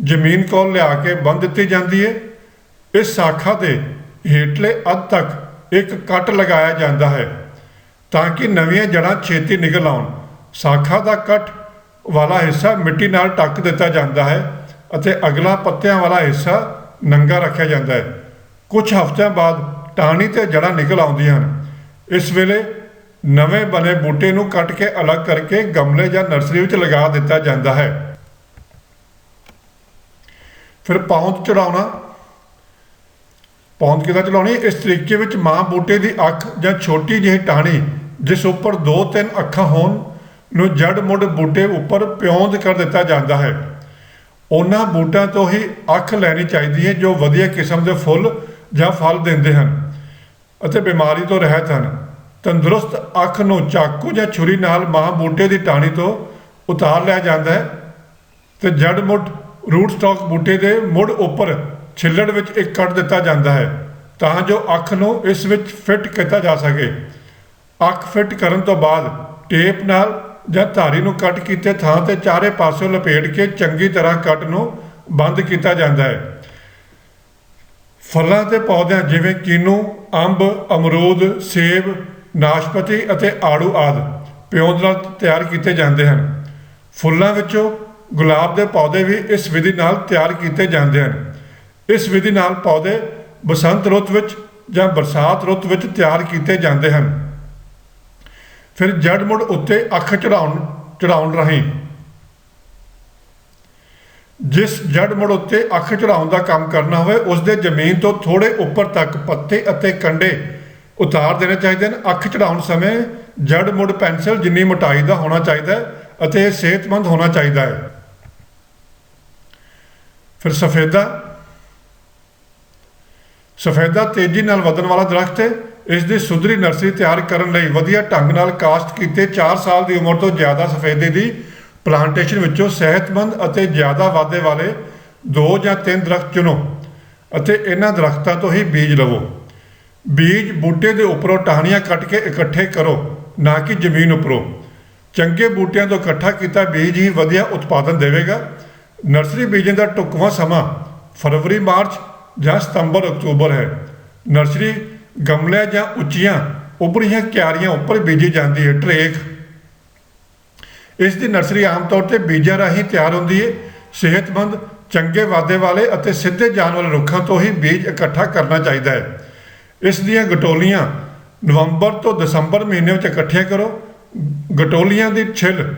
ਜ਼ਮੀਨ ਕੋਲ ਲਿਆ ਕੇ ਬੰਨ੍ਹ ਦਿੱਤੀ ਜਾਂਦੀ ਹੈ। ਇਸ ਸ਼ਾਖਾ ਦੇ ਹੇਠਲੇ ਅੱਧ ਤੱਕ ਇੱਕ ਕੱਟ ਲਗਾਇਆ ਜਾਂਦਾ ਹੈ ਤਾਂ ਕਿ ਨਵੀਆਂ ਜੜ੍ਹਾਂ ਛੇਤੀ ਨਿਕਲ ਆਉਣ। ਸ਼ਾਖਾ ਦਾ ਕੱਟ ਵਾਲਾ ਹਿੱਸਾ ਮਿੱਟੀ ਨਾਲ ਢੱਕ ਦਿੱਤਾ ਜਾਂਦਾ ਹੈ ਅਤੇ ਅਗਲਾ ਪੱਤਿਆਂ ਵਾਲਾ ਹਿੱਸਾ ਨੰਗਾ ਰੱਖਿਆ ਜਾਂਦਾ ਹੈ। ਕੁਝ ਹਫ਼ਤਿਆਂ ਬਾਅਦ ਟਾਹਣੀ ਤੇ ਜੜ੍ਹਾਂ ਨਿਕਲ ਆਉਂਦੀਆਂ ਹਨ। ਇਸ ਵੇਲੇ ਨਵੇਂ ਬਣੇ ਬੂਟੇ ਨੂੰ ਕੱਟ ਕੇ ਅਲੱਗ ਕਰਕੇ ਗਮਲੇ ਜਾਂ ਨਰਸਰੀ ਵਿੱਚ ਲਗਾ ਦਿੱਤਾ ਜਾਂਦਾ ਹੈ। ਫਿਰ ਪੌਂਦ ਚੜਾਉਣਾ। ਪੌਂਦ ਕਿੱਦਾਂ ਚੜਾਉਣੀ? ਇਸ ਤਰੀਕੇ ਵਿੱਚ ਮਾਂ ਬੂਟੇ ਦੀ ਅੱਖ ਜਾਂ ਛੋਟੀ ਜਿਹੀ ਟਾਹਣੀ ਜਿਸ ਉੱਪਰ 2-3 ਅੱਖਾਂ ਹੋਣ ਨੂੰ ਜੜ ਮੁੱਢ ਬੂਟੇ ਉੱਪਰ ਪਿਉਂਦ ਕਰ ਦਿੱਤਾ ਜਾਂਦਾ ਹੈ। ਉਹਨਾਂ ਬੂਟਿਆਂ ਤੋਂ ਹੀ ਅੱਖ ਲੈਣੀ ਚਾਹੀਦੀ ਹੈ ਜੋ ਵਧੀਆ ਕਿਸਮ ਦੇ ਫੁੱਲ ਜਾਂ ਫਲ ਦਿੰਦੇ ਹਨ ਅਤੇ ਬਿਮਾਰੀ ਤੋਂ ਰਹਿਤ ਹਨ। ਤੰਦਰੁਸਤ ਅੱਖ ਨੂੰ ਚਾਕੂ ਜਾਂ ਛੁਰੀ ਨਾਲ ਮਾਂ ਬੂਟੇ ਦੀ ਟਾਹਣੀ ਤੋਂ ਉਤਾਰ ਲਿਆ ਜਾਂਦਾ ਹੈ ਤੇ ਜੜ ਮੁੱਢ ਰੂਟ ਸਟਾਕ ਬੂਟੇ ਦੇ ਮੁੱਢ ਉੱਪਰ ਛਿੱਲੜ ਵਿੱਚ ਇੱਕ ਕੱਟ ਦਿੱਤਾ ਜਾਂਦਾ ਹੈ ਤਾਂ ਜੋ ਅੱਖ ਨੂੰ ਇਸ ਵਿੱਚ ਫਿੱਟ ਕੀਤਾ ਜਾ ਸਕੇ। ਅੱਖ ਫਿੱਟ ਕਰਨ ਤੋਂ ਬਾਅਦ ਟੇਪ ਨਾਲ ਜਾਂ ਧਾਰੀ ਨੂੰ ਕੱਟ ਕੀਤੇ ਥਾਂ ਤੇ ਚਾਰੇ ਪਾਸਿਓਂ ਲਪੇਟ ਕੇ ਚੰਗੀ ਤਰ੍ਹਾਂ ਕੱਟ ਨੂੰ ਬੰਦ ਕੀਤਾ ਜਾਂਦਾ ਹੈ। ਫਲਾਂ ਤੇ ਪੌਦਿਆਂ ਜਿਵੇਂ ਕੀਨੂ, ਅੰਬ, ਅਮਰੂਦ, ਸੇਬ, ਨਾਸ਼ਪਤੀ ਅਤੇ ਆੜੂ ਆਦਿ ਪਿਓਂਦ ਨਾਲ ਤਿਆਰ ਕੀਤੇ ਜਾਂਦੇ ਹਨ। ਫੁੱਲਾਂ ਵਿੱਚੋਂ ਗੁਲਾਬ ਦੇ ਪੌਦੇ ਵੀ ਇਸ ਵਿਧੀ ਨਾਲ ਤਿਆਰ ਕੀਤੇ ਜਾਂਦੇ ਹਨ। ਇਸ ਵਿਧੀ ਨਾਲ ਪੌਦੇ ਬਸੰਤ ਰੁੱਤ ਵਿੱਚ ਜਾਂ ਬਰਸਾਤ ਰੁੱਤ ਵਿੱਚ ਤਿਆਰ ਕੀਤੇ ਜਾਂਦੇ ਹਨ। ਫਿਰ ਜੜ ਮੁੜ ਉੱਤੇ ਅੱਖ ਚੜਾਉਣ ਰਾਹੀਂ ਜਿਸ ਜੜ ਮੁੜ ਉੱਤੇ ਅੱਖ ਚੜਾਉਣ ਦਾ ਕੰਮ ਕਰਨਾ ਹੋਵੇ ਉਸ ਦੇ ਜ਼ਮੀਨ ਤੋਂ ਥੋੜੇ ਉੱਪਰ ਤੱਕ ਪੱਤੇ ਅਤੇ ਕੰਡੇ ਉਤਾਰ ਦੇਣੇ ਚਾਹੀਦੇ ਹਨ। ਅੱਖ ਚੜਾਉਣ ਸਮੇਂ ਜੜ ਮੁੜ ਪੈਨਸਲ ਜਿੰਨੀ ਮੋਟਾਈ ਦਾ ਹੋਣਾ ਚਾਹੀਦਾ ਹੈ ਅਤੇ ਇਹ ਸਿਹਤਮੰਦ ਹੋਣਾ ਚਾਹੀਦਾ ਹੈ। ਫਿਰ ਸਫੈਦਾ ਤੇਜ਼ੀ ਨਾਲ ਵਧਣ ਵਾਲਾ ਦਰਖਤ ਹੈ। ਇਸ ਦੀ ਸੁਧਰੀ ਨਰਸਰੀ ਤਿਆਰ ਕਰਨ ਲਈ ਵਧੀਆ ਢੰਗ ਨਾਲ ਕਾਸ਼ਤ ਕੀਤੇ 4 ਸਾਲ ਦੀ ਉਮਰ ਤੋਂ ਜ਼ਿਆਦਾ ਸਫੈਦੇ ਦੀ ਪਲਾਂਟੇਸ਼ਨ ਵਿੱਚੋਂ ਸਿਹਤਮੰਦ ਅਤੇ ਜ਼ਿਆਦਾ ਵਾਧੇ ਵਾਲੇ 2 ਜਾਂ 3 ਦਰਖਤ ਚੁਣੋ ਅਤੇ ਇਹਨਾਂ ਦਰਖਤਾਂ ਤੋਂ ਹੀ ਬੀਜ ਲਵੋ। ਬੀਜ ਬੂਟੇ ਦੇ ਉੱਪਰੋਂ ਟਾਹਣੀਆਂ ਕੱਟ ਕੇ ਇਕੱਠੇ ਕਰੋ, ਨਾ ਕਿ ਜ਼ਮੀਨ ਉੱਪਰੋਂ। ਚੰਗੇ ਬੂਟਿਆਂ ਤੋਂ ਇਕੱਠਾ ਕੀਤਾ ਬੀਜ ਹੀ ਵਧੀਆ ਉਤਪਾਦਨ ਦੇਵੇਗਾ। ਨਰਸਰੀ ਬੀਜਣ ਦਾ ਢੁਕਵਾਂ ਸਮਾਂ ਫਰਵਰੀ, ਮਾਰਚ ਜਾਂ ਸਤੰਬਰ, ਅਕਤੂਬਰ ਹੈ। ਨਰਸਰੀ ਗਮਲਿਆਂ ਜਾਂ ਉੱਚੀਆਂ ਉਭਰੀਆਂ ਕਿਆਰੀਆਂ ਉੱਪਰ ਬੀਜੀ ਜਾਂਦੀ ਹੈ। ਟਰੇਕ ਇਸ ਦੀ ਨਰਸਰੀ ਆਮ ਤੌਰ ਤੇ ਬੀਜਾਂ ਰਾਹੀਂ ਤਿਆਰ ਹੁੰਦੀ ਹੈ। ਸਿਹਤਮੰਦ, ਚੰਗੇ ਵਾਧੇ ਵਾਲੇ ਅਤੇ ਸਿੱਧੇ ਜਾਣ ਵਾਲੇ ਰੁੱਖਾਂ ਤੋਂ ਹੀ ਬੀਜ ਇਕੱਠਾ ਕਰਨਾ ਚਾਹੀਦਾ ਹੈ। ਇਸ ਦੀਆਂ ਗਟੋਲੀਆਂ ਨਵੰਬਰ ਤੋਂ ਦਸੰਬਰ ਮਹੀਨੇ ਵਿੱਚ ਇਕੱਠੀਆਂ ਕਰੋ। ਗਟੋਲੀਆਂ ਦੀ ਛਿੱਲ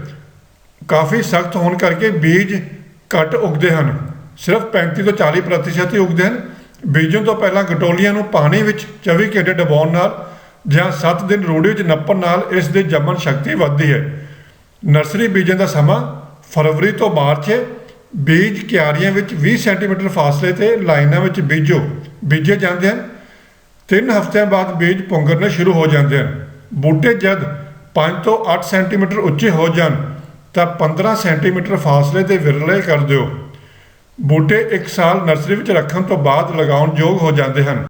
ਕਾਫੀ ਸਖਤ ਹੋਣ ਕਰਕੇ ਬੀਜ ਘੱਟ ਉੱਗਦੇ ਹਨ। ਸਿਰਫ 35 ਤੋਂ 40% ਹੀ ਉੱਗਦੇ ਹਨ। ਬੀਜਣ ਤੋਂ ਪਹਿਲਾਂ ਗਟੋਲੀਆਂ ਨੂੰ ਪਾਣੀ ਵਿੱਚ 24 ਘੰਟੇ ਡੁਬਾਉਣ ਨਾਲ ਜਾਂ 7 ਦਿਨ ਰੂੜੀ ਵਿੱਚ ਨੱਪਣ ਨਾਲ ਇਸ ਦੀ ਜੰਮਣ ਸ਼ਕਤੀ ਵੱਧਦੀ ਹੈ। ਨਰਸਰੀ ਬੀਜਣ ਦਾ ਸਮਾਂ ਫਰਵਰੀ ਤੋਂ ਮਾਰਚ ਹੈ। ਬੀਜ ਕਿਆਰੀਆਂ ਵਿੱਚ 20 ਸੈਂਟੀਮੀਟਰ ਫਾਸਲੇ ਤੇ ਲਾਈਨਾਂ ਵਿੱਚ ਬੀਜੇ ਜਾਂਦੇ ਹਨ। 3 ਹਫ਼ਤਿਆਂ ਬਾਅਦ ਬੀਜ ਪੁੰਗਰਨੇ ਸ਼ੁਰੂ ਹੋ ਜਾਂਦੇ ਹਨ। ਬੂਟੇ ਜਦ 5 ਤੋਂ 8 ਸੈਂਟੀਮੀਟਰ ਉੱਚੇ ਹੋ ਜਾਣ ਤਾਂ 15 ਸੈਂਟੀਮੀਟਰ ਫਾਸਲੇ ਤੇ ਵਿਰਲੇ ਕਰ ਦਿਓ। ਬੂਟੇ 1 ਸਾਲ ਨਰਸਰੀ ਵਿੱਚ ਰੱਖਣ ਤੋਂ ਬਾਅਦ ਲਗਾਉਣ ਯੋਗ ਹੋ ਜਾਂਦੇ ਹਨ।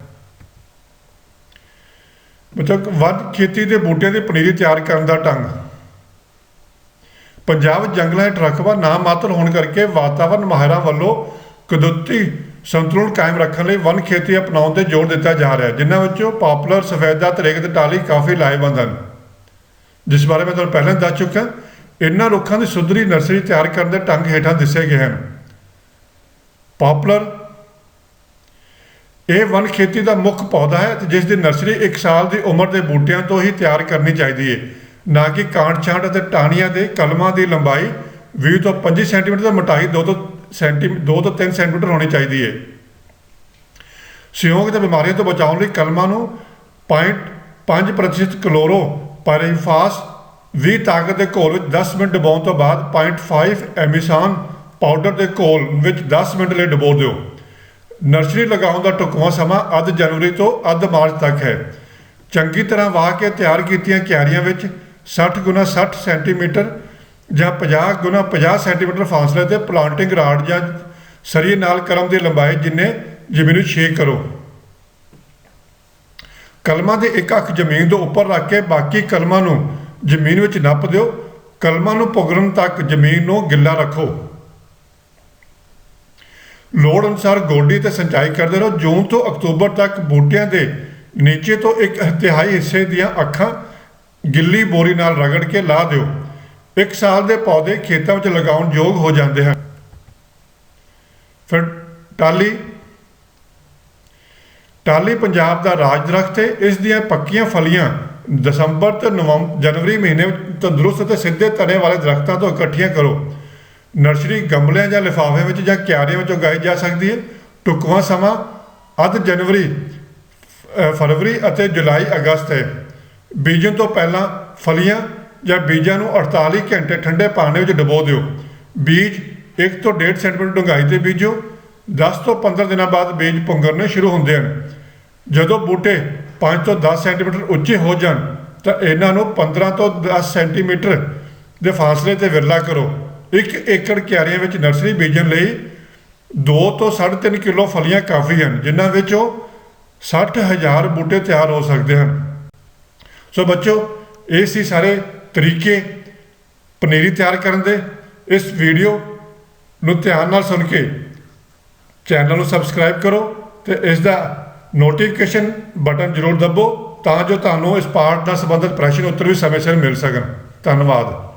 ਮਤਲਬ ਵੱਧ ਖੇਤੀ ਦੇ ਬੂਟਿਆਂ ਦੀ ਪਨੀਰੀ ਤਿਆਰ ਕਰਨ ਦਾ ਢੰਗ। ਪੰਜਾਬ ਵਿੱਚ ਜੰਗਲਾਂ ਹੇਠ ਰਕਬਾ ਨਾ ਮਾਤਰ ਹੋਣ ਕਰਕੇ ਵਾਤਾਵਰਨ ਮਾਹਿਰਾਂ ਵੱਲੋਂ ਕੁਦਰਤੀ ਸੰਤੁਲਨ ਕਾਇਮ ਰੱਖਣ ਲਈ ਵਨ ਖੇਤੀ ਅਪਣਾਉਣ ਤੇ ਜ਼ੋਰ ਦਿੱਤਾ ਜਾ ਰਿਹਾ ਹੈ, ਜਿਨ੍ਹਾਂ ਵਿੱਚੋਂ ਪਾਪੂਲਰ, ਸਫੈਦਾ, ਤਰੇਕ ਤੇ ਟਾਹਲੀ ਕਾਫੀ ਲਾਹੇਵੰਦ ਹਨ, ਜਿਸ ਬਾਰੇ ਮੈਂ ਤੁਹਾਨੂੰ ਪਹਿਲਾਂ ਦੱਸ ਚੁੱਕਾ। ਇਹਨਾਂ ਰੁੱਖਾਂ ਦੀ ਸੁਧਰੀ ਨਰਸਰੀ ਤਿਆਰ ਕਰਨ ਦੇ ਢੰਗ ਹੇਠਾਂ ਦੱਸੇ ਗਏ ਹਨ। ਪਾਪੂਲਰ ਇਹ ਵਨ ਖੇਤੀ ਦਾ ਮੁੱਖ ਪੌਦਾ ਹੈ ਤੇ ਜਿਸ ਦੀ ਨਰਸਰੀ 1 ਸਾਲ ਦੀ ਉਮਰ ਦੇ ਬੂਟਿਆਂ ਤੋਂ ਹੀ ਤਿਆਰ ਕਰਨੀ ਚਾਹੀਦੀ ਹੈ, ਨਾ ਕਿ ਕਾਂਟ ਛਾਂਟ ਅਤੇ ਟਾਹਣੀਆਂ ਦੇ ਕਲਮਾਂ ਦੀ ਲੰਬਾਈ 20 ਤੋਂ 25 ਸੈਂਟੀਮੀਟਰ ਤੇ ਮੋਟਾਈ 2 ਤੋਂ 3 ਸੈਂਟੀਮੀਟਰ ਹੋਣੀ ਚਾਹੀਦੀ ਹੈ। ਸਿਉਂਕ ਤੇ ਬਿਮਾਰੀਆਂ ਤੋਂ ਬਚਾਉਣ ਲਈ ਕਲਮਾਂ ਨੂੰ 0.5% ਕਲੋਰੋ ਪਾਇਰੀਫਾਸ 20 ਤਾਕਤ ਦੇ ਘੋਲ ਵਿੱਚ 10 ਮਿੰਟ ਡੁਬਾਉਣ ਤੋਂ ਬਾਅਦ 0.5 ਐਮੀਸਾਨ ਪਾਊਡਰ ਦੇ ਘੋਲ ਵਿੱਚ 10 ਮਿੰਟ ਲਈ ਡੁਬੋ ਦਿਓ। ਨਰਸਰੀ ਲਗਾਉਣ ਦਾ ਢੁਕਵਾਂ ਸਮਾਂ ਅੱਧ ਜਨਵਰੀ ਤੋਂ ਅੱਧ ਮਾਰਚ ਤੱਕ ਹੈ। ਚੰਗੀ ਤਰ੍ਹਾਂ ਵਾਹ ਕੇ ਤਿਆਰ ਕੀਤੀਆਂ ਕਿਆਰੀਆਂ ਵਿੱਚ 60 ਗੁਣਾ 60 ਸੈਂਟੀਮੀਟਰ ਜਾਂ 50 ਗੁਣਾ 50 ਸੈਂਟੀਮੀਟਰ ਫਾਸਲੇ ਤੇ ਪਲਾਂਟਿੰਗ ਰਾਡ ਜਾਂ ਸਰੀਏ ਨਾਲ ਕਲਮ ਦੀ ਲੰਬਾਈ ਜਿੰਨੇ ਜ਼ਮੀਨ ਨੂੰ ਛੇਕ ਕਰੋ। ਕਲਮਾਂ ਦੇ ਇੱਕ ਅੱਖ ਜ਼ਮੀਨ ਤੋਂ ਉੱਪਰ ਰੱਖ ਕੇ ਬਾਕੀ ਕਲਮਾਂ ਨੂੰ ਜ਼ਮੀਨ ਵਿੱਚ ਨੱਪ ਦਿਓ। ਕਲਮਾਂ ਨੂੰ ਪੁੰਗਰਨ ਤੱਕ ਜ਼ਮੀਨ ਨੂੰ ਗਿੱਲਾ ਰੱਖੋ। ਲੋੜ ਅਨੁਸਾਰ ਗੋਡੀ ਤੇ ਸਿੰਚਾਈ ਕਰਦੇ ਰਹੋ। ਜੂਨ ਤੋਂ ਅਕਤੂਬਰ ਤੱਕ ਬੂਟਿਆਂ ਦੇ ਨੀਚੇ ਤੋਂ 1/3 ਹਿੱਸੇ ਦੀਆਂ ਅੱਖਾਂ ਗਿੱਲੀ ਬੋਰੀ ਨਾਲ ਰਗੜ ਕੇ ਲਾ ਦਿਓ। 1 ਸਾਲ ਦੇ ਪੌਦੇ ਖੇਤਾਂ ਵਿੱਚ ਲਗਾਉਣ ਯੋਗ ਹੋ ਜਾਂਦੇ ਹਨ। ਫਿਰ ਟਾਹਲੀ ਪੰਜਾਬ ਦਾ ਰਾਜ ਦਰਖਤ ਹੈ। ਇਸ ਦੀਆਂ ਪੱਕੀਆਂ ਫਲੀਆਂ ਦਸੰਬਰ ਤੇ ਜਨਵਰੀ ਮਹੀਨੇ ਵਿੱਚ ਤੰਦਰੁਸਤ ਅਤੇ ਸਿੱਧੇ ਤਣੇ ਵਾਲੇ ਦਰਖਤਾਂ ਤੋਂ ਇਕੱਠੀਆਂ ਕਰੋ। ਨਰਸਰੀ ਗਮਲਿਆਂ ਜਾਂ ਲਿਫਾਫਿਆਂ ਵਿੱਚ ਜਾਂ ਕਿਆਰੀਆਂ ਵਿੱਚ ਉਗਾਈ ਜਾ ਸਕਦੀ ਹੈ। ਢੁਕਵਾਂ ਸਮਾਂ ਅੱਧ ਜਨਵਰੀ, ਫਰਵਰੀ ਅਤੇ ਜੁਲਾਈ, ਅਗਸਤ ਹੈ। ਬੀਜਣ ਤੋਂ ਪਹਿਲਾਂ ਫਲੀਆਂ ਜਾਂ ਬੀਜਾਂ ਨੂੰ 48 ਘੰਟੇ ਠੰਡੇ ਪਾਣੀ ਵਿੱਚ ਡੁਬੋ ਦਿਓ। ਬੀਜ 1 ਤੋਂ 1.5 ਸੈਂਟੀਮੀਟਰ ਡੂੰਘਾਈ ਤੇ ਬੀਜੋ। 10 ਤੋਂ 15 ਦਿਨਾਂ ਬਾਅਦ ਬੀਜ ਪੁੰਗਰਨੇ ਸ਼ੁਰੂ ਹੁੰਦੇ ਹਨ। ਜਦੋਂ ਬੂਟੇ 5 ਤੋਂ 10 ਸੈਂਟੀਮੀਟਰ ਉੱਚੇ ਹੋ ਜਾਣ ਤਾਂ ਇਹਨਾਂ ਨੂੰ 15 ਤੋਂ 10 ਸੈਂਟੀਮੀਟਰ ਦੇ ਫਾਸਲੇ ਤੇ ਵਿਰਲਾ ਕਰੋ। 1 ਏਕੜ ਕਿਆਰੀਆਂ ਵਿੱਚ ਨਰਸਰੀ ਬੀਜਣ ਲਈ 2 ਤੋਂ 3.5 ਕਿਲੋ ਫਲੀਆਂ ਕਾਫੀ ਹਨ, ਜਿਨ੍ਹਾਂ ਵਿੱਚੋਂ 60,000 ਬੂਟੇ ਤਿਆਰ ਹੋ ਸਕਦੇ ਹਨ। ਸੋ ਬੱਚੋ, ਇਹ ਸੀ ਸਾਰੇ ਤਰੀਕੇ ਪਨੀਰੀ ਤਿਆਰ ਕਰਨ ਦੇ। ਇਸ ਵੀਡੀਓ ਨੂੰ ਧਿਆਨ ਨਾਲ ਸੁਣ ਕੇ ਚੈਨਲ ਨੂੰ ਸਬਸਕ੍ਰਾਈਬ ਕਰੋ ਤੇ ਇਸ ਦਾ ਨੋਟੀਫਿਕੇਸ਼ਨ ਬਟਨ ਜ਼ਰੂਰ ਦੱਬੋ ਤਾਂ ਜੋ ਤੁਹਾਨੂੰ ਇਸ ਪਾਠ ਨਾਲ ਸੰਬੰਧਿਤ ਪ੍ਰਸ਼ਨ ਉੱਤਰ ਵੀ ਸਮੇਂ ਸਿਰ ਮਿਲ ਸਕਣ। ਧੰਨਵਾਦ।